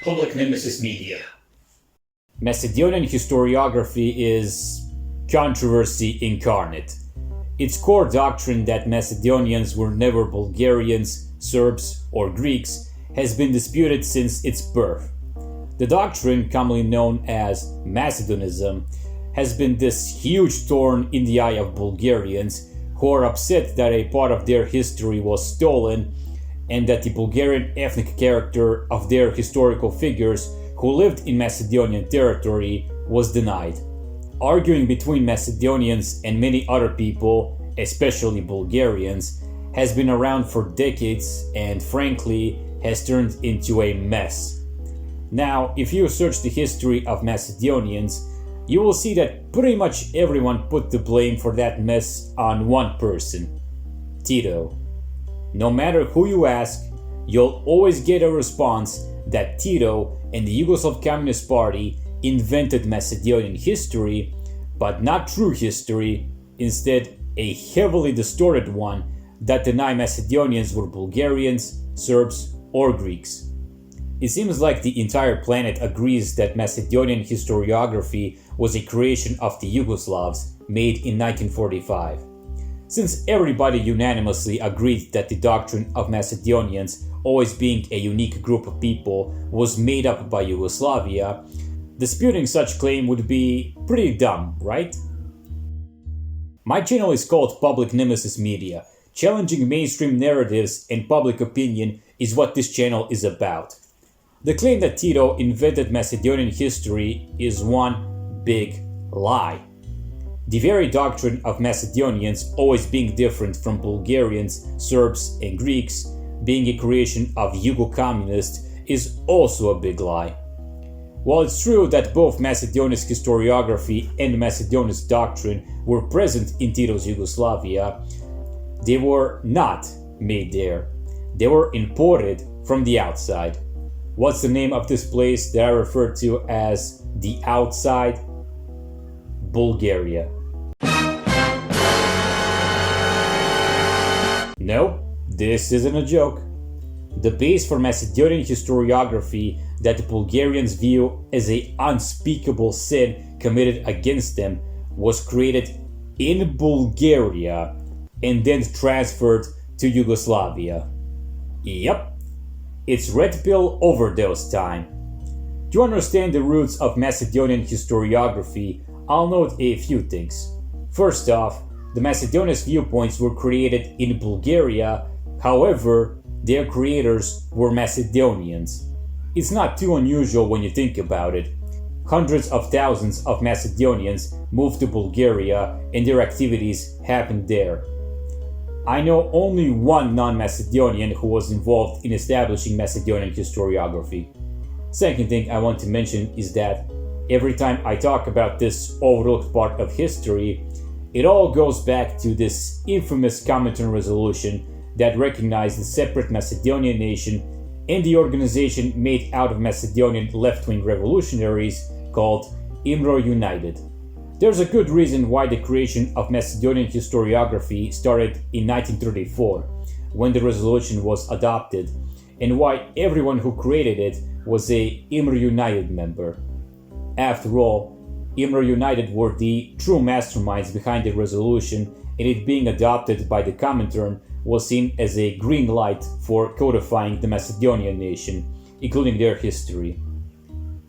Public Nemesis Media. Macedonian historiography is controversy incarnate. Its core doctrine that Macedonians were never Bulgarians, Serbs, or Greeks has been disputed since its birth. The doctrine, commonly known as Macedonism, has been this huge thorn in the eye of Bulgarians who are upset that a part of their history was stolen and that the Bulgarian ethnic character of their historical figures who lived in Macedonian territory was denied. Arguing between Macedonians and many other people, especially Bulgarians, has been around for decades and frankly has turned into a mess. Now, if you search the history of Macedonians, you will see that pretty much everyone put the blame for that mess on one person: Tito. No matter who you ask, you'll always get a response that Tito and the Yugoslav Communist Party invented Macedonian history, but not true history, instead a heavily distorted one that denied Macedonians were Bulgarians, Serbs, or Greeks. It seems like the entire planet agrees that Macedonian historiography was a creation of the Yugoslavs made in 1945. Since everybody unanimously agreed that the doctrine of Macedonians always being a unique group of people was made up by Yugoslavia, disputing such claim would be pretty dumb, right? My channel is called Public Nemesis Media. Challenging mainstream narratives and public opinion is what this channel is about. The claim that Tito invented Macedonian history is one big lie. The very doctrine of Macedonians always being different from Bulgarians, Serbs, and Greeks, being a creation of Yugo-communists, is also a big lie. While it's true that both Macedonia's historiography and Macedonia's doctrine were present in Tito's Yugoslavia, they were not made there. They were imported from the outside. What's the name of this place that I refer to as the outside? Bulgaria. No, this isn't a joke. The base for Macedonian historiography that the Bulgarians view as an unspeakable sin committed against them was created in Bulgaria and then transferred to Yugoslavia. Yep, it's red pill overdose time. To understand the roots of Macedonian historiography, I'll note a few things. First off, the Macedonians' viewpoints were created in Bulgaria, however, their creators were Macedonians. It's not too unusual when you think about it. Hundreds of thousands of Macedonians moved to Bulgaria and their activities happened there. I know only one non-Macedonian who was involved in establishing Macedonian historiography. Second thing I want to mention is that every time I talk about this overlooked part of history, it all goes back to this infamous Comintern resolution that recognized the separate Macedonian nation and the organization made out of Macedonian left-wing revolutionaries called IMRO United. There's a good reason why the creation of Macedonian historiography started in 1934, when the resolution was adopted, and why everyone who created it was a IMRO United member. After all, IMRO United were the true masterminds behind the resolution, and it being adopted by the Comintern was seen as a green light for codifying the Macedonian nation, including their history.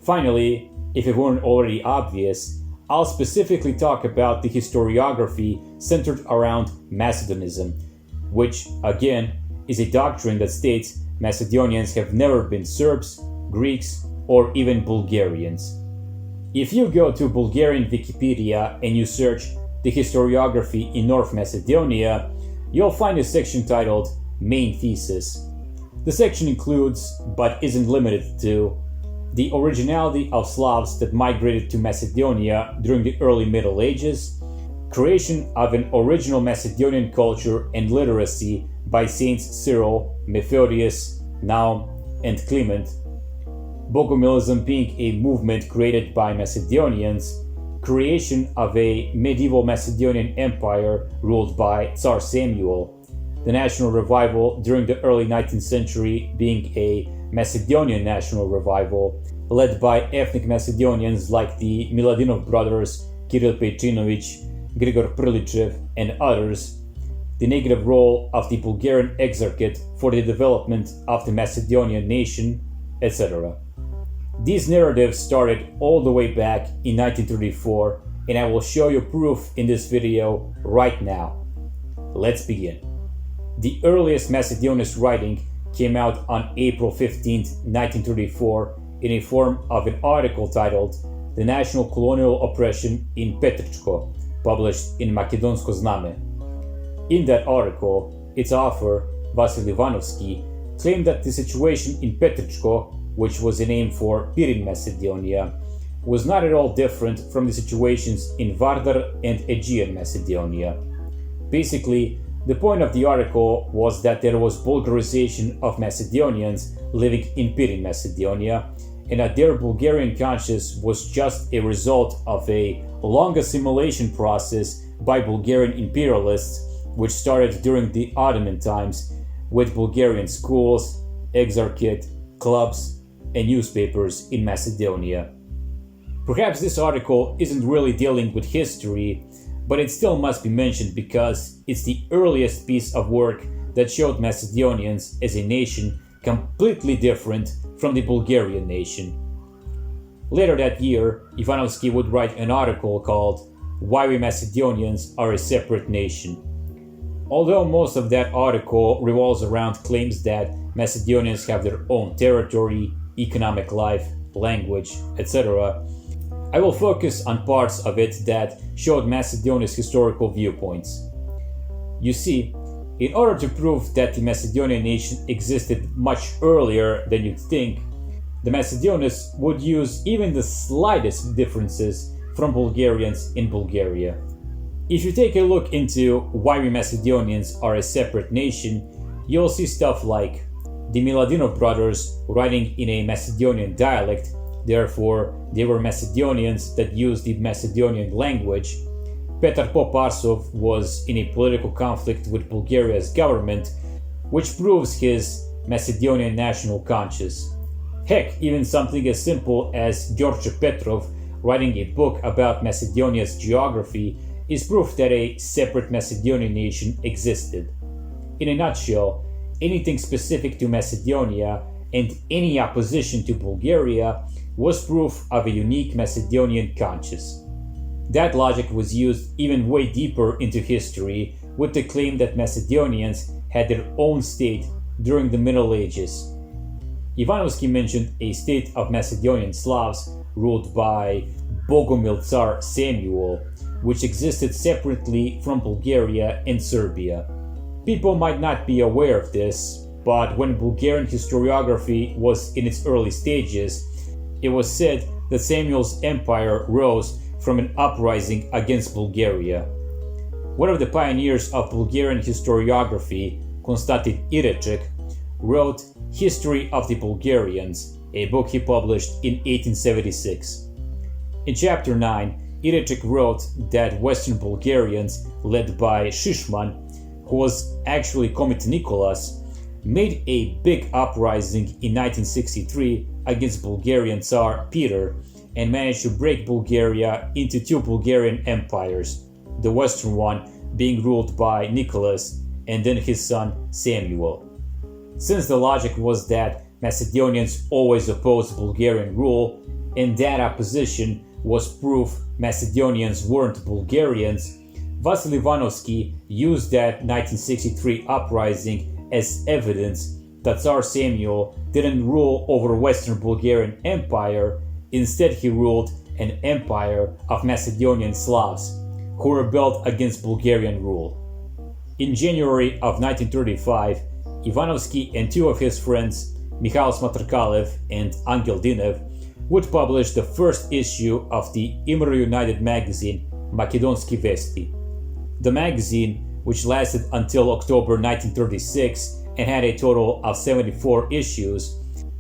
Finally, if it weren't already obvious, I'll specifically talk about the historiography centered around Macedonism, which, again, is a doctrine that states Macedonians have never been Serbs, Greeks, or even Bulgarians. If you go to Bulgarian Wikipedia and you search the historiography in North Macedonia, you'll find a section titled Main Thesis. The section includes, but isn't limited to, the originality of Slavs that migrated to Macedonia during the early Middle Ages, creation of an original Macedonian culture and literacy by Saints Cyril, Methodius, Naum, and Clement, Bogomilism being a movement created by Macedonians, creation of a medieval Macedonian empire ruled by Tsar Samuel, the national revival during the early 19th century being a Macedonian national revival, led by ethnic Macedonians like the Miladinov brothers, Kirill Petrinovich, Grigor Prlichev, and others, the negative role of the Bulgarian exarchate for the development of the Macedonian nation, etc. These narratives started all the way back in 1934, and I will show you proof in this video right now. Let's begin. The earliest Macedonian writing came out on April 15, 1934, in a form of an article titled "The National Colonial Oppression in Petrichko," published in Makedonsko Zname. In that article, its author, Vasil Ivanovski, claimed that the situation in Petrichko, which was a name for Pirin Macedonia, was not at all different from the situations in Vardar and Aegean Macedonia. Basically, the point of the article was that there was Bulgarization of Macedonians living in Pirin Macedonia, and that their Bulgarian conscience was just a result of a long assimilation process by Bulgarian imperialists, which started during the Ottoman times with Bulgarian schools, exarchate, clubs, and newspapers in Macedonia. Perhaps this article isn't really dealing with history, but it still must be mentioned because it's the earliest piece of work that showed Macedonians as a nation completely different from the Bulgarian nation. Later that year, Ivanovski would write an article called "Why We Macedonians Are a Separate Nation." Although most of that article revolves around claims that Macedonians have their own territory, economic life, language, etc., I will focus on parts of it that showed Macedonia's historical viewpoints. You see, in order to prove that the Macedonian nation existed much earlier than you'd think, the Macedonians would use even the slightest differences from Bulgarians in Bulgaria. If you take a look into why we Macedonians are a separate nation, you'll see stuff like the Miladinov brothers writing in a Macedonian dialect, therefore they were Macedonians that used the Macedonian language. Petar Poparsov was in a political conflict with Bulgaria's government, which proves his Macedonian national conscience. Heck, even something as simple as George Petrov writing a book about Macedonia's geography is proof that a separate Macedonian nation existed. In a nutshell, anything specific to Macedonia and any opposition to Bulgaria was proof of a unique Macedonian conscience. That logic was used even way deeper into history with the claim that Macedonians had their own state during the Middle Ages. Ivanovski mentioned a state of Macedonian Slavs ruled by Bogomil Tsar Samuel, which existed separately from Bulgaria and Serbia. People might not be aware of this, but when Bulgarian historiography was in its early stages, it was said that Samuel's empire rose from an uprising against Bulgaria. One of the pioneers of Bulgarian historiography, Konstantin Irecek, wrote History of the Bulgarians, a book he published in 1876. In chapter 9, Irecek wrote that Western Bulgarians, led by Shishman, who was actually Comet Nicholas, made a big uprising in 1963 against Bulgarian Tsar Peter and managed to break Bulgaria into two Bulgarian empires, the western one being ruled by Nicholas and then his son Samuel. Since the logic was that Macedonians always opposed Bulgarian rule, and that opposition was proof Macedonians weren't Bulgarians, Vasil Ivanovski used that 1963 uprising as evidence that Tsar Samuel didn't rule over Western Bulgarian Empire, instead he ruled an empire of Macedonian Slavs who rebelled against Bulgarian rule. In January of 1935, Ivanovski and two of his friends, Mikhail Smatrkalev and Angel Dinev, would publish the first issue of the Imre United magazine Makedonski Vesti. The magazine, which lasted until October 1936 and had a total of 74 issues,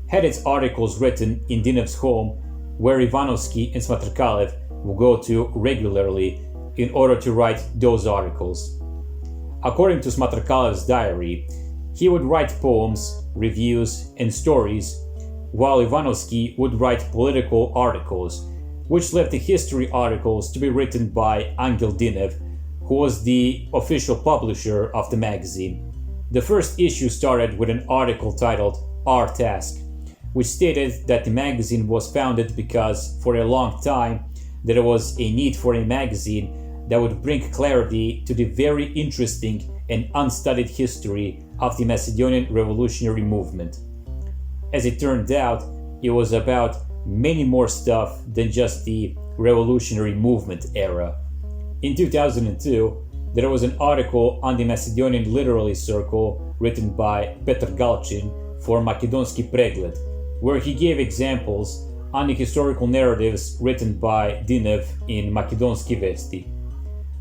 had its articles written in Dinev's home, where Ivanovski and Smatrkalev would go to regularly in order to write those articles. According to Smatrkalev's diary, He would write poems, reviews, and stories, while Ivanovsky would write political articles, which left the history articles to be written by Angel Dinev, who was the official publisher of the magazine. The first issue started with an article titled Our Task, which stated that the magazine was founded because, for a long time, there was a need for a magazine that would bring clarity to the very interesting and unstudied history of the Macedonian revolutionary movement. As it turned out, it was about many more stuff than just the revolutionary movement era. In 2002, there was an article on the Macedonian Literary Circle written by Petar Galcin for Makedonski Pregled, where he gave examples on the historical narratives written by Dinev in Makedonski Vesti.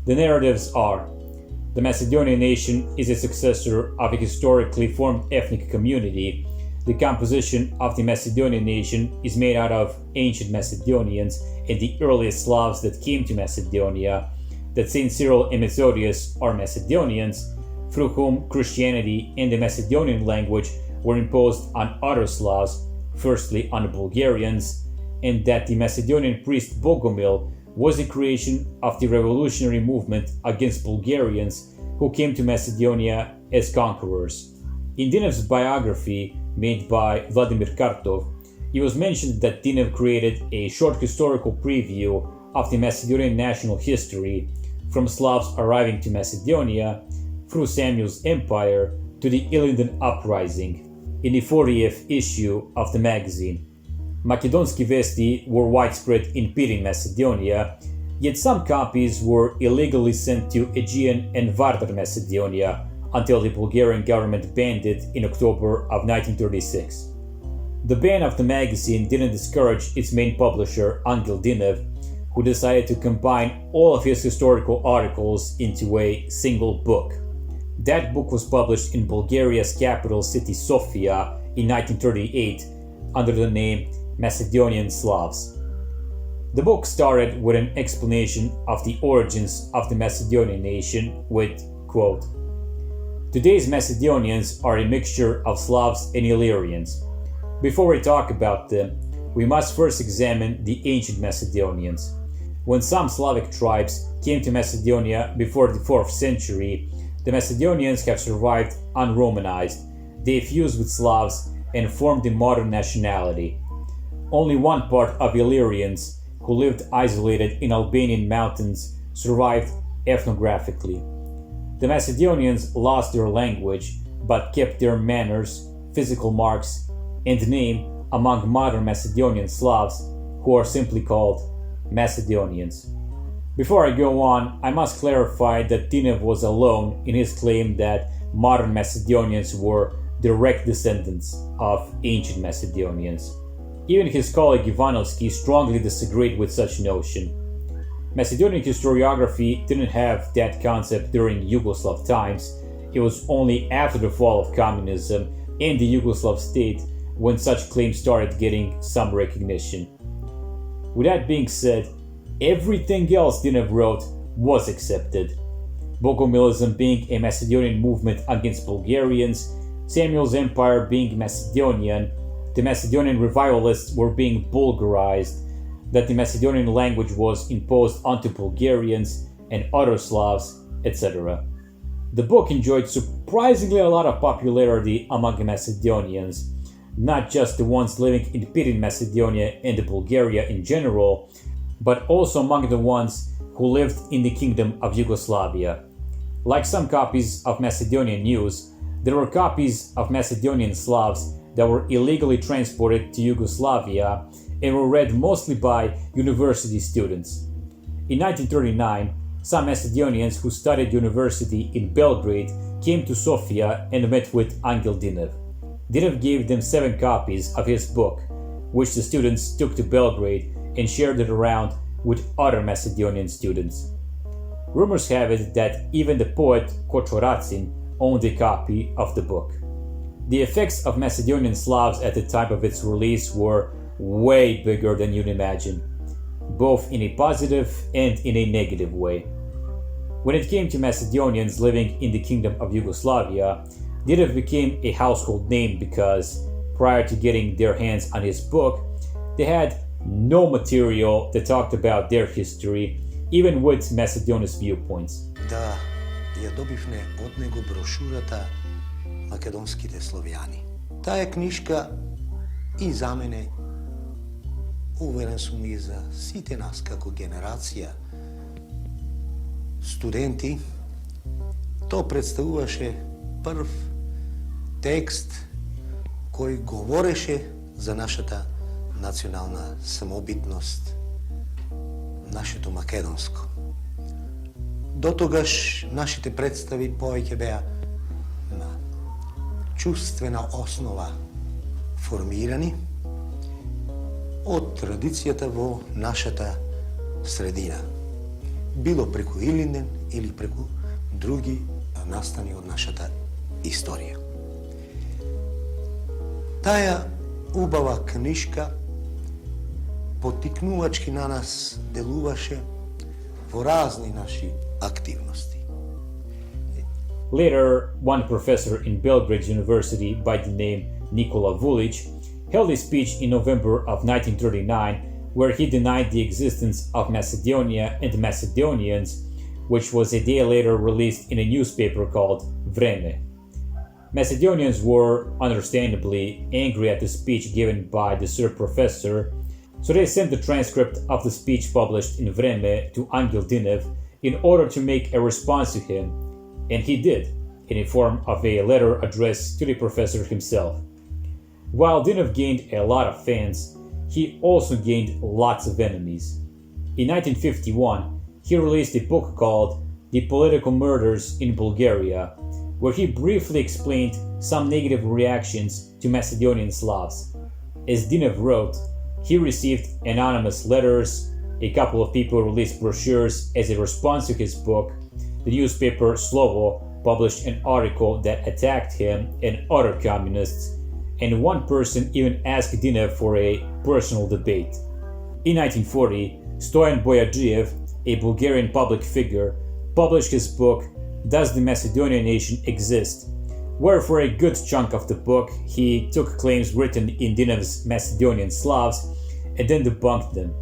The narratives are: the Macedonian nation is a successor of a historically formed ethnic community. The composition of the Macedonian nation is made out of ancient Macedonians and the earliest Slavs that came to Macedonia, that Saint Cyril and Methodius are Macedonians, through whom Christianity and the Macedonian language were imposed on other Slavs, firstly on the Bulgarians, and that the Macedonian priest Bogomil was the creation of the revolutionary movement against Bulgarians who came to Macedonia as conquerors. In Dinev's biography, made by Vladimir Kartov, it was mentioned that Dinev created a short historical preview of the Macedonian national history, from Slavs arriving to Macedonia, through Samuel's empire, to the Ilindan uprising, in the 40th issue of the magazine. Makedonski Vesti were widespread in Pirin, Macedonia, yet some copies were illegally sent to Aegean and Vardar, Macedonia, until the Bulgarian government banned it in October of 1936. The ban of the magazine didn't discourage its main publisher, Angel Dinev, who decided to combine all of his historical articles into a single book. That book was published in Bulgaria's capital city Sofia in 1938 under the name Macedonian Slavs. The book started with an explanation of the origins of the Macedonian nation with, quote, "Today's Macedonians are a mixture of Slavs and Illyrians. Before we talk about them, we must first examine the ancient Macedonians. When some Slavic tribes came to Macedonia before the 4th century, the Macedonians have survived un-Romanized. They fused with Slavs and formed a modern nationality. Only one part of Illyrians, who lived isolated in Albanian mountains, survived ethnographically. The Macedonians lost their language, but kept their manners, physical marks, and name among modern Macedonian Slavs, who are simply called Macedonians." Before I go on, I must clarify that Dinev was alone in his claim that modern Macedonians were direct descendants of ancient Macedonians. Even his colleague Ivanovsky strongly disagreed with such notion. Macedonian historiography didn't have that concept during Yugoslav times. It was only after the fall of communism and the Yugoslav state when such claims started getting some recognition. With that being said, everything else Dinev wrote was accepted. Bogomilism being a Macedonian movement against Bulgarians, Samuel's empire being Macedonian, the Macedonian revivalists were being Bulgarized, that the Macedonian language was imposed onto Bulgarians and other Slavs, etc. The book enjoyed surprisingly a lot of popularity among the Macedonians, not just the ones living in Pirin, Macedonia and Bulgaria in general, but also among the ones who lived in the Kingdom of Yugoslavia. Like some copies of Macedonian news, there were copies of Macedonian Slavs that were illegally transported to Yugoslavia and were read mostly by university students. In 1939, some Macedonians who studied university in Belgrade came to Sofia and met with Angel Dinev. Dinev gave them 7 copies of his book, which the students took to Belgrade and shared it around with other Macedonian students. Rumors have it that even the poet Kočoracin owned a copy of the book. The effects of Macedonian Slavs at the time of its release were way bigger than you'd imagine, both in a positive and in a negative way. When it came to Macedonians living in the Kingdom of Yugoslavia, Didov became a household name because prior to getting their hands on his book, they had no material that talked about their history, even with Macedonia's viewpoints. Да ја добивме од него брошурата Македонските словјани. Таа книжка и за мене, уверен сум и за сите нас како генерација студенти, то представуваше прв текст кој говореше за нашата национална самобитност, нашето македонско. До тогаш нашите представи повеќе беа на чувствена основа формирани од традицијата во нашата средина. Било преку Илинден или преку други настани од нашата историја. Таа убава книжка поттикнувачки на нас делуваше во разни наши активности. Later, one professor in Belgrade University by the name Nikola Vulic held a speech in November of 1939 where he denied the existence of Macedonia and the Macedonians, which was a day later released in a newspaper called Vreme. Macedonians were understandably angry at the speech given by the Serb professor, so they sent the transcript of the speech published in Vreme to Angel Diniv in order to make a response to him, and he did, in the form of a letter addressed to the professor himself. While Diniv gained a lot of fans, he also gained lots of enemies. In 1951, he released a book called The Political Murders in Bulgaria, where he briefly explained some negative reactions to Macedonian Slavs. As Diniv wrote, he received anonymous letters, a couple of people released brochures as a response to his book. The newspaper Slovo published an article that attacked him and other communists, and one person even asked Diniv for a personal debate. In 1940, Stoyan Boyadžiev, a Bulgarian public figure, published his book Does the Macedonian Nation Exist?, where for a good chunk of the book he took claims written in Diniv's Macedonian Slavs and then debunked them.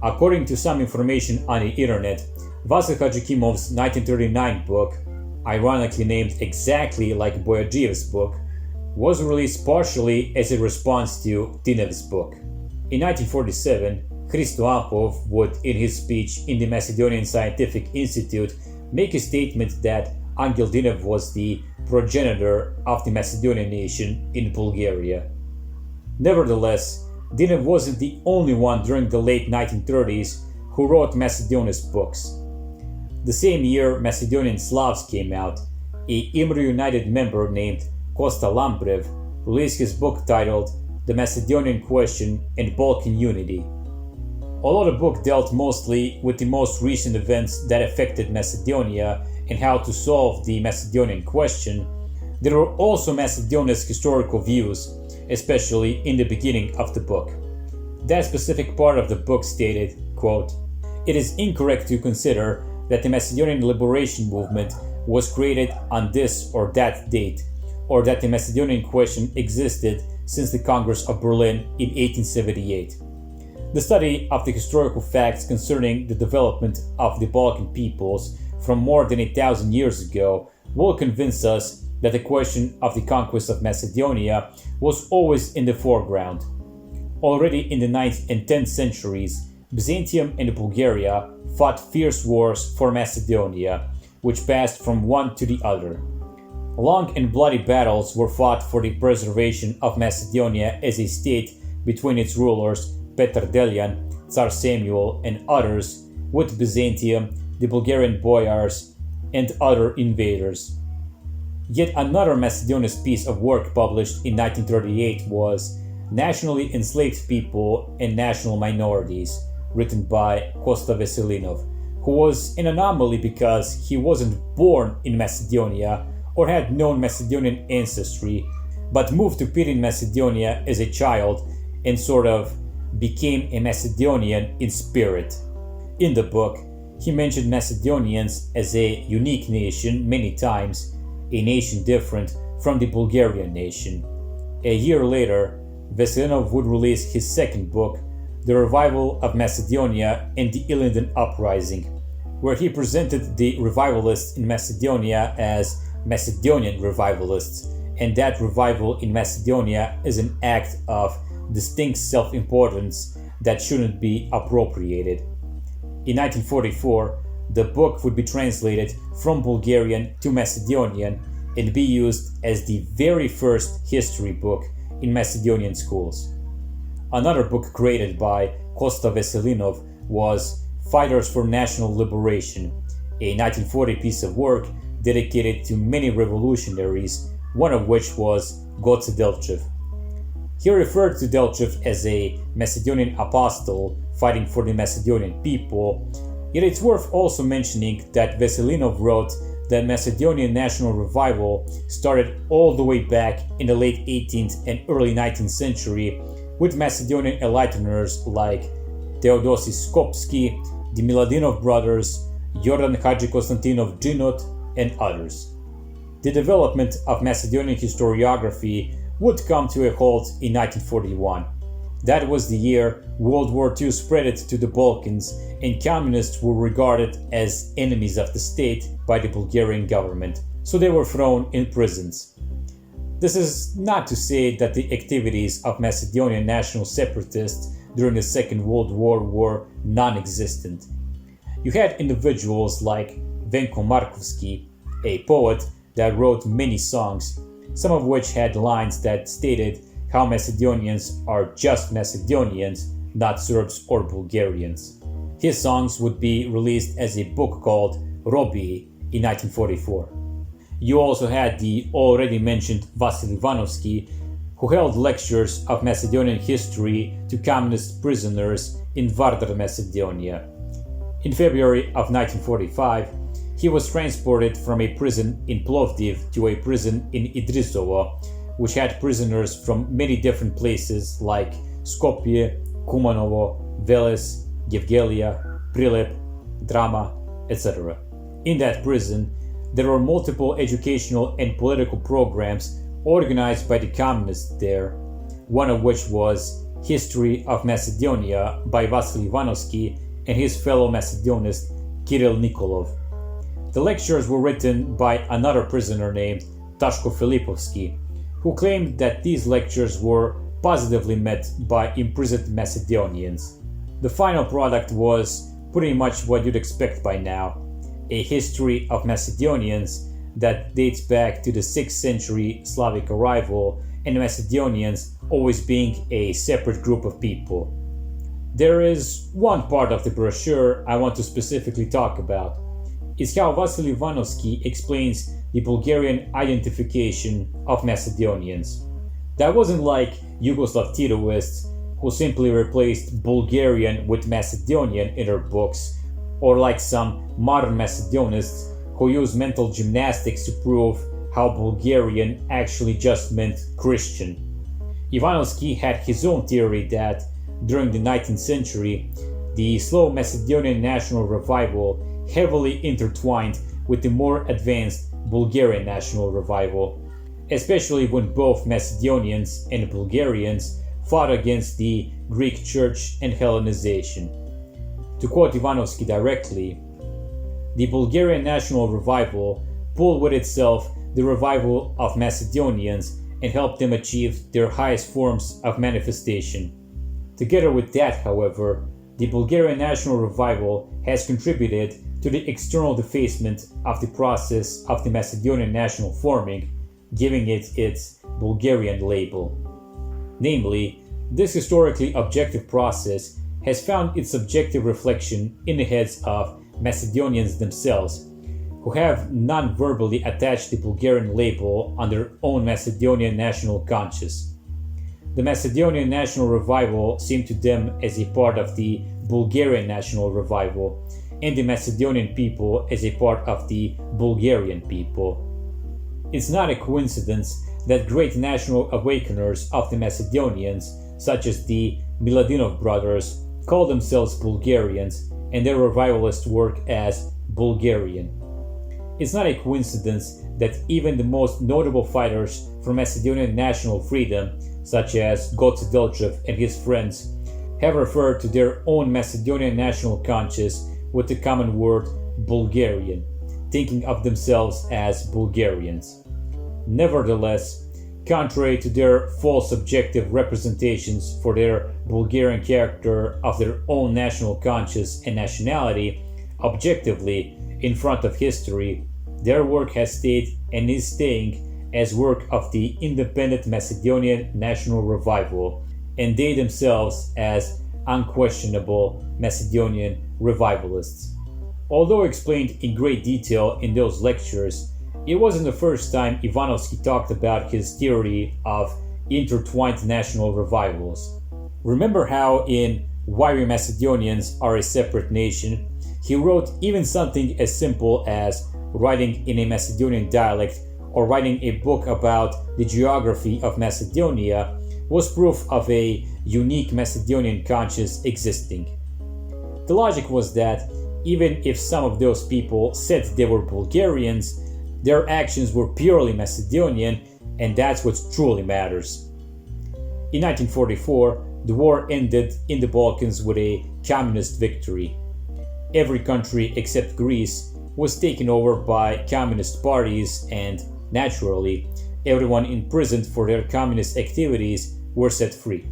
According to some information on the internet, Vasil Hadžikimov's 1939 book, ironically named exactly like Boyadžiev's book, was released partially as a response to Diniv's book. In 1947, Hristo Ahov would, in his speech in the Macedonian Scientific Institute, make a statement that Angel Diniv was the progenitor of the Macedonian nation in Bulgaria. Nevertheless, Diniv wasn't the only one during the late 1930s who wrote Macedonia's books. The same year Macedonian Slavs came out, a IMRA United member named Kosta Lambrev released his book titled The Macedonian Question and Balkan Unity. Although the book dealt mostly with the most recent events that affected Macedonia and how to solve the Macedonian question, there were also Macedonia's historical views, especially in the beginning of the book. That specific part of the book stated, quote, "It is incorrect to consider that the Macedonian liberation movement was created on this or that date, or that the Macedonian question existed since the Congress of Berlin in 1878. The study of the historical facts concerning the development of the Balkan peoples from more than 1,000 years ago will convince us that the question of the conquest of Macedonia was always in the foreground. Already in the 9th and 10th centuries, Byzantium and Bulgaria fought fierce wars for Macedonia, which passed from one to the other. Long and bloody battles were fought for the preservation of Macedonia as a state between its rulers Petar Deljan, Tsar Samuel, and others, with Byzantium, the Bulgarian boyars, and other invaders. Yet another Macedonian piece of work published in 1938 was Nationally Enslaved People and National Minorities, written by Kosta Veselinov, who was an anomaly because he wasn't born in Macedonia or had known Macedonian ancestry, but moved to Pirin, Macedonia as a child and sort of became a Macedonian in spirit. In the book, he mentioned Macedonians as a unique nation many times, a nation different from the Bulgarian nation. A year later, Veselinov would release his second book, The Revival of Macedonia and the Ilinden Uprising, where he presented the revivalists in Macedonia as Macedonian revivalists, and that revival in Macedonia is an act of distinct self-importance that shouldn't be appropriated. In 1944, the book would be translated from Bulgarian to Macedonian and be used as the very first history book in Macedonian schools. Another book created by Kosta Veselinov was Fighters for National Liberation, a 1940 piece of work dedicated to many revolutionaries, one of which was Goce Delchev. He referred to Delchev as a Macedonian apostle fighting for the Macedonian people, yet it's worth also mentioning that Veselinov wrote that Macedonian national revival started all the way back in the late 18th and early 19th century with Macedonian enlighteners like Theodosis Skopski, the Miladinov brothers, Jordan Hadži-Konstantinov Džinot, and others. The development of Macedonian historiography would come to a halt in 1941. That was the year World War II spread to the Balkans, and communists were regarded as enemies of the state by the Bulgarian government, so they were thrown in prisons. This is not to say that the activities of Macedonian national separatists during the Second World War were non-existent. You had individuals like Venko Markovski, a poet that wrote many songs, some of which had lines that stated how Macedonians are just Macedonians, not Serbs or Bulgarians. His songs would be released as a book called Robi in 1944. You also had the already mentioned Vasil Ivanovsky, who held lectures of Macedonian history to communist prisoners in Vardar, Macedonia. In February of 1945, he was transported from a prison in Plovdiv to a prison in Idrisovo, which had prisoners from many different places like Skopje, Kumanovo, Veles, Gevgelija, Prilep, Drama, etc. In that prison, there were multiple educational and political programs organized by the communists there, one of which was History of Macedonia by Vasil Ivanovsky and his fellow Macedonist Kirill Nikolov. The lectures were written by another prisoner named Tashko Filipovsky, who claimed that these lectures were positively met by imprisoned Macedonians. The final product was pretty much what you'd expect by now, a history of Macedonians that dates back to the 6th century Slavic arrival and Macedonians always being a separate group of people. There is one part of the brochure I want to specifically talk about. It's how Vasil Ivanovsky explains the Bulgarian identification of Macedonians. That wasn't like Yugoslav Titoists who simply replaced Bulgarian with Macedonian in their books, or like some modern Macedonists who use mental gymnastics to prove how Bulgarian actually just meant Christian. Ivanovsky had his own theory that during the 19th century, the slow Macedonian national revival heavily intertwined with the more advanced Bulgarian national revival, especially when both Macedonians and Bulgarians fought against the Greek Church and Hellenization. To quote Ivanovsky directly, the Bulgarian national revival pulled with itself the revival of Macedonians and helped them achieve their highest forms of manifestation. Together with that, however, the Bulgarian national revival has contributed to the external defacement of the process of the Macedonian national forming, giving it its Bulgarian label. Namely, this historically objective process has found its subjective reflection in the heads of Macedonians themselves, who have non-verbally attached the Bulgarian label on their own Macedonian national conscience. The Macedonian national revival seemed to them as a part of the Bulgarian national revival, and the Macedonian people as a part of the Bulgarian people. It's not a coincidence that great national awakeners of the Macedonians, such as the Miladinov brothers, call themselves Bulgarians and their revivalist work as Bulgarian. it's not a coincidence that even the most notable fighters for Macedonian national freedom, such as Goce Delchev and his friends, have referred to their own Macedonian national conscience with the common word Bulgarian, thinking of themselves as Bulgarians. Nevertheless, contrary to their false subjective representations for their Bulgarian character of their own national conscience and nationality, objectively, in front of history, their work has stayed and is staying as work of the independent Macedonian national revival, and they themselves as unquestionable Macedonian revivalists. Although explained in great detail in those lectures, it wasn't the first time Ivanovsky talked about his theory of intertwined national revivals. Remember how in Why We Macedonians Are a Separate Nation, he wrote even something as simple as writing in a Macedonian dialect or writing a book about the geography of Macedonia was proof of a unique Macedonian conscience existing. The logic was that even if some of those people said they were Bulgarians, their actions were purely Macedonian, and that's what truly matters. In 1944, the war ended in the Balkans with a communist victory. Every country except Greece was taken over by communist parties, and, naturally, everyone imprisoned for their communist activities were set free.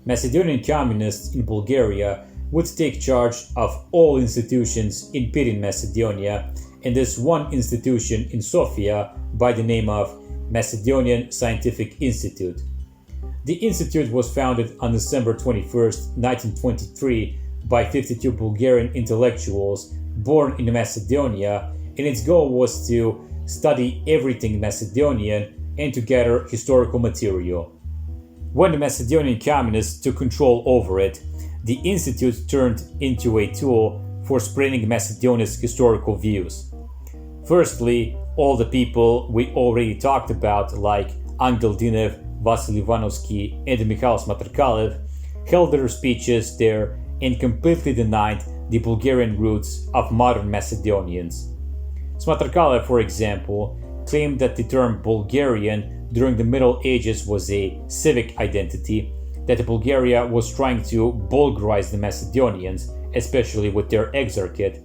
Macedonian communists in Bulgaria would take charge of all institutions in Pirin, Macedonia, and this one institution in Sofia by the name of Macedonian Scientific Institute. The institute was founded on December 21, 1923 by 52 Bulgarian intellectuals born in Macedonia, and its goal was to study everything Macedonian and to gather historical material. When the Macedonian communists took control over it, the institute turned into a tool for spreading Macedonia's historical views. Firstly, all the people we already talked about, like Angel Dinev, Vasil Ivanovsky, and Mikhail Smatrkalev, held their speeches there and completely denied the Bulgarian roots of modern Macedonians. Smatrkalev, for example, claimed that the term Bulgarian during the Middle Ages was a civic identity, that Bulgaria was trying to Bulgarize the Macedonians, especially with their exarchate,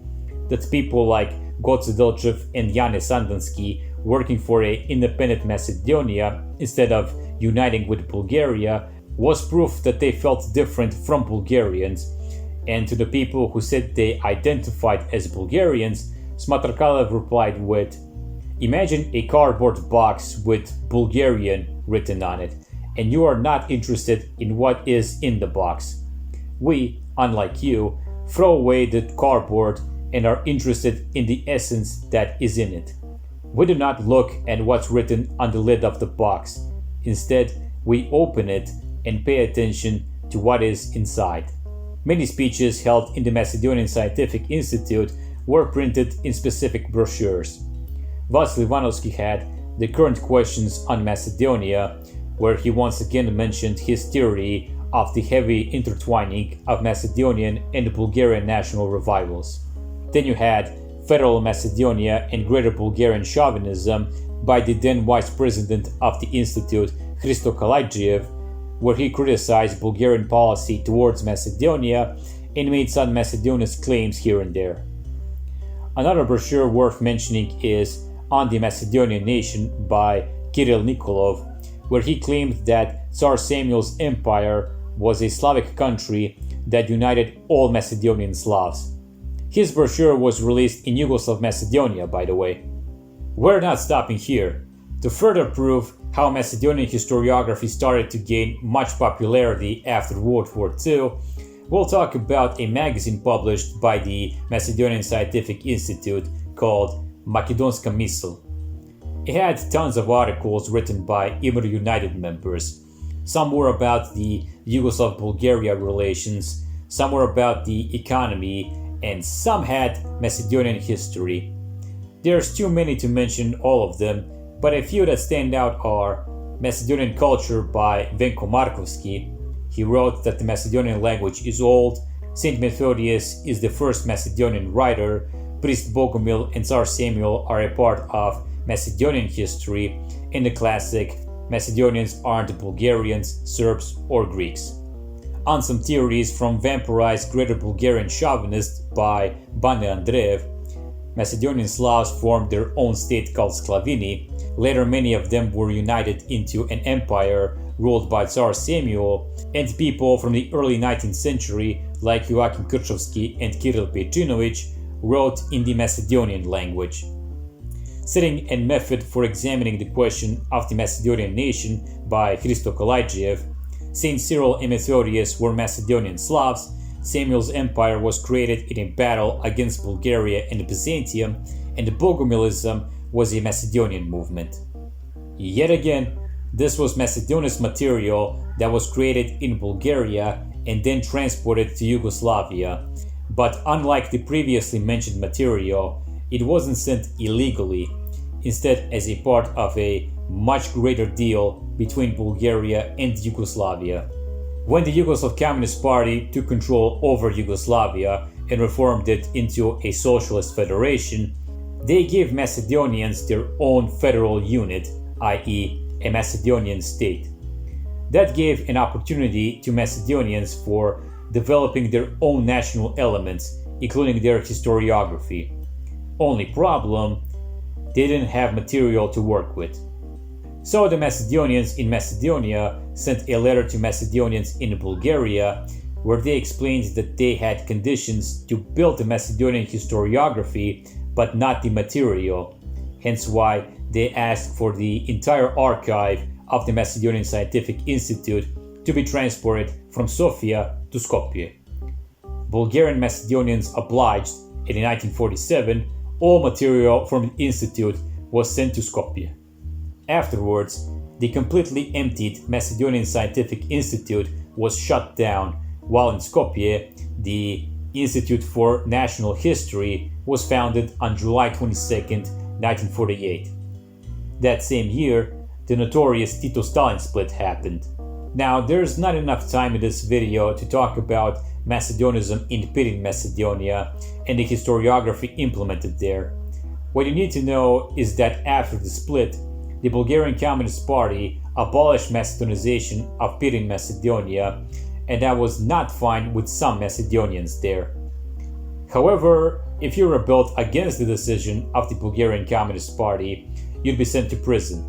that people like Goce Delchev and Jane Sandansky working for an independent Macedonia instead of uniting with Bulgaria was proof that they felt different from Bulgarians, and to the people who said they identified as Bulgarians, Smatrkalev replied with, "Imagine a cardboard box with Bulgarian written on it, and you are not interested in what is in the box. We, unlike you, throw away the cardboard and are interested in the essence that is in it. We do not look at what's written on the lid of the box. Instead, we open it and pay attention to what is inside." Many speeches held in the Macedonian Scientific Institute were printed in specific brochures. Vasil Ivanovsky had the current questions on Macedonia, where he once again mentioned his theory of the heavy intertwining of Macedonian and Bulgarian national revivals. Then you had Federal Macedonia and Greater Bulgarian Chauvinism by the then Vice President of the Institute, Hristo Kalajdžiev, where he criticized Bulgarian policy towards Macedonia and made some Macedonian claims here and there. Another brochure worth mentioning is On the Macedonian Nation by Kirill Nikolov, where he claimed that Tsar Samuel's empire was a Slavic country that united all Macedonian Slavs. His brochure was released in Yugoslav Macedonia, by the way. We're not stopping here. To further prove how Macedonian historiography started to gain much popularity after World War II, we'll talk about a magazine published by the Macedonian Scientific Institute called Makedonska Misl. It had tons of articles written by IMR United members. Some were about the Yugoslav-Bulgaria relations, some were about the economy, and some had Macedonian history. There's too many to mention all of them, but a few that stand out are Macedonian Culture by Venko Markovsky. He wrote that the Macedonian language is old, Saint Methodius is the first Macedonian writer, priest Bogomil and Tsar Samuel are a part of Macedonian history, and the classic Macedonians aren't Bulgarians, Serbs, or Greeks. On some theories from vampirized Greater Bulgarian chauvinists by Bane Andreev, Macedonian Slavs formed their own state called Sklavini. Later, many of them were united into an empire ruled by Tsar Samuel, and people from the early 19th century, like Joachim Kirchhovsky and Kirill Petrinovich, wrote in the Macedonian language. Setting a method for examining the question of the Macedonian nation by Hristo Kalajdžiev, Saint Cyril and Methodius were Macedonian Slavs. Samuel's empire was created in a battle against Bulgaria and Byzantium, and the Bogomilism was a Macedonian movement. Yet again, this was Macedonia's material that was created in Bulgaria and then transported to Yugoslavia, but unlike the previously mentioned material, it wasn't sent illegally, instead as a part of a much greater deal between Bulgaria and Yugoslavia. When the Yugoslav Communist Party took control over Yugoslavia and reformed it into a socialist federation, they gave Macedonians their own federal unit, i.e., a Macedonian state. That gave an opportunity to Macedonians for developing their own national elements, including their historiography. Only problem, they didn't have material to work with. So the Macedonians in Macedonia sent a letter to Macedonians in Bulgaria where they explained that they had conditions to build the Macedonian historiography but not the material, hence why they asked for the entire archive of the Macedonian Scientific Institute to be transported from Sofia to Skopje. Bulgarian Macedonians obliged, and in 1947 all material from the institute was sent to Skopje. Afterwards, the completely emptied Macedonian Scientific Institute was shut down, while in Skopje, the Institute for National History was founded on July 22, 1948. That same year, the notorious Tito-Stalin split happened. Now, there's not enough time in this video to talk about Macedonism in Pirin, Macedonia, and the historiography implemented there. What you need to know is that after the split, the Bulgarian Communist Party abolished Macedonization of Pirin, Macedonia, and that was not fine with some Macedonians there. However, if you rebelled against the decision of the Bulgarian Communist Party, you'd be sent to prison.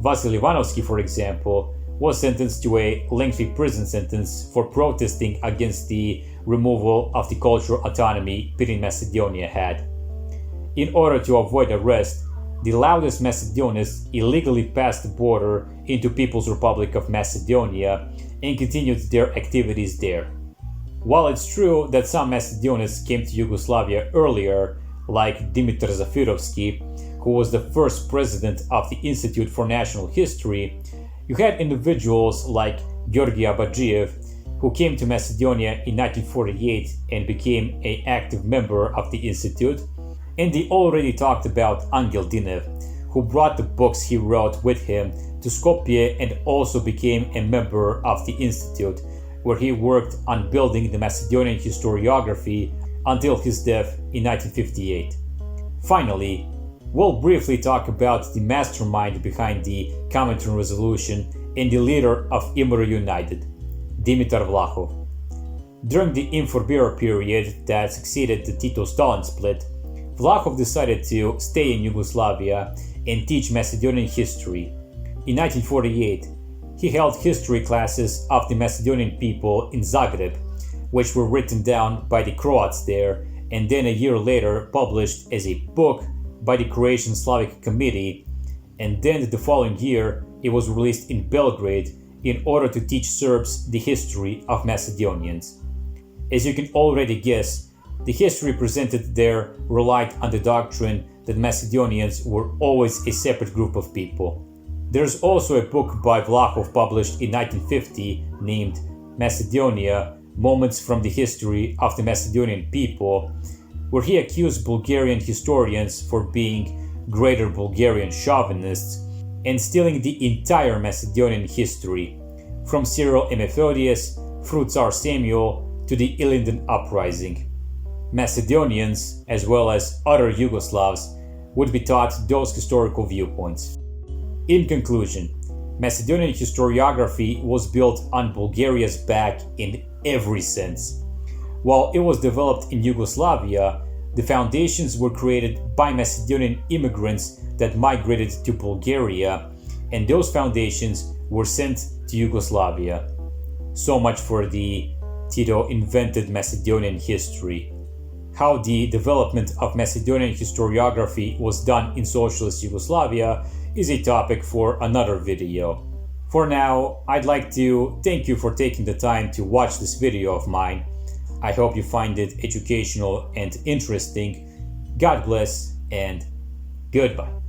Vasil Ivanovsky, for example, was sentenced to a lengthy prison sentence for protesting against the removal of the cultural autonomy Pirin, Macedonia had. In order to avoid arrest, the loudest Macedonists illegally passed the border into People's Republic of Macedonia and continued their activities there. While it's true that some Macedonians came to Yugoslavia earlier, like Dimitar Zafirovsky, who was the first president of the Institute for National History, you had individuals like Georgi Abadjiev, who came to Macedonia in 1948 and became an active member of the Institute, and the already talked about Angel Dinev, who brought the books he wrote with him to Skopje and also became a member of the Institute, where he worked on building the Macedonian historiography until his death in 1958. Finally, we'll briefly talk about the mastermind behind the Comintern resolution and the leader of Imre United, Dimitar Vlahov. During the Inforbiro period that succeeded the Tito-Stalin split, Vlahov decided to stay in Yugoslavia and teach Macedonian history. In 1948, he held history classes of the Macedonian people in Zagreb, which were written down by the Croats there, and then a year later published as a book by the Croatian Slavic Committee, and then the following year it was released in Belgrade in order to teach Serbs the history of Macedonians. As you can already guess, the history presented there relied on the doctrine that Macedonians were always a separate group of people. There's also a book by Vlahov published in 1950 named Macedonia, Moments from the History of the Macedonian People, where he accused Bulgarian historians for being Greater Bulgarian chauvinists and stealing the entire Macedonian history, from Cyril and Methodius through Tsar Samuel to the Ilinden Uprising. Macedonians, as well as other Yugoslavs, would be taught those historical viewpoints. In conclusion, Macedonian historiography was built on Bulgaria's back in every sense. While it was developed in Yugoslavia, the foundations were created by Macedonian immigrants that migrated to Bulgaria, and those foundations were sent to Yugoslavia. So much for the Tito invented Macedonian history. How the development of Macedonian historiography was done in socialist Yugoslavia is a topic for another video. For now, I'd like to thank you for taking the time to watch this video of mine. I hope you find it educational and interesting. God bless and goodbye.